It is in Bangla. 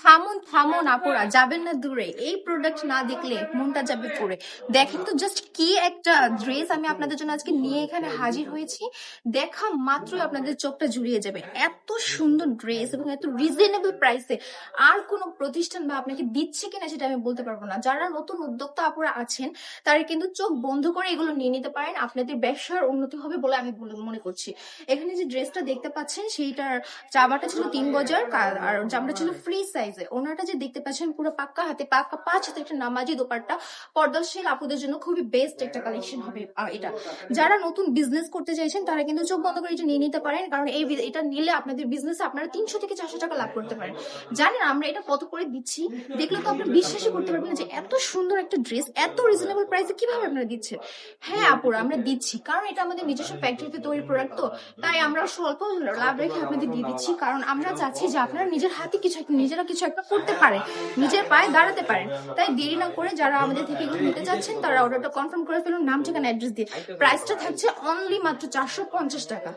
থামুন থামুন আপুরা, যাবেন না দূরে। এই প্রোডাক্ট না দেখলে মনটা যাবে পড়ে। দেখেন তো জাস্ট কি একটা ড্রেস আমি আপনাদের জন্য আজকে নিয়ে এখানে হাজির হয়েছি। দেখা মাত্রই আপনাদের চোখটা জুড়িয়ে যাবে। এত সুন্দর ড্রেস এবং এত রিজনেবল প্রাইসে আর কোনো প্রতিষ্ঠান বা আপনাকে দিচ্ছে কিনা সেটা আমি বলতে পারবো না। যারা নতুন উদ্যোক্তা আপুরা আছেন তারা কিন্তু চোখ বন্ধ করে এগুলো নিয়ে নিতে পারেন, আপনাদের ব্যবসার উন্নতি হবে বলে আমি মনে করছি। এখানে যে ড্রেসটা দেখতে পাচ্ছেন সেইটার জামাটা ছিল 3 গজার, আর জামাটা ছিল ফ্রি সাইজে। ওনাটা যে দেখতে পাচ্ছেন পুরো পাক্কা হাতে পাক্কা 5 হাতে একটা নামাজি দোপাট্টা, পর্দাশীল আপুদের জন্য খুবই বেস্ট একটা কালেকশন হবে এটা। যারা নতুন বিজনেস করতে চাইছেন তারা কিন্তু চোখ বন্ধ করে এটা নিয়ে নিতে পারেন, কারণ এটা নিলে আপনাদের বিজনেসে আপনারা 300 থেকে 400 টাকা লাভ করতে পারেন। জানেন আমরা এটা কত করে দিচ্ছি? দেখলে তো আপনারা বিশ্বাসই করতে পারবেন না যে এত সুন্দর একটা ড্রেস এত রিজনেবল প্রাইসে কিভাবে আপনারা দিচ্ছেন। হ্যাঁ আপুরা, আমরা দিচ্ছি কারণ এটা আমাদের নিজস্ব ফ্যাক্টরিতে তৈরি প্রোডাক্ট, তো তাই আমরা স্বল্প লাভ রেখে আপনাদের দিয়ে দিচ্ছি। কারণ আমরা চাচ্ছি যে আপনারা নিজের হাতে কিছু একটা, নিজেরা কিছু একটা করতে পারেন, নিজের পায়ে দাঁড়াতে পারেন। তাই দেরি না করে যারা আমাদের থেকে এগুলো নিতে চাচ্ছেন তারা অর্ডারটা কনফার্ম করে ফেলুন, নাম ঠিকানা অ্যাড্রেস দিয়ে। প্রাইসটা থাকছে অনলি মাত্র 450 টাকা।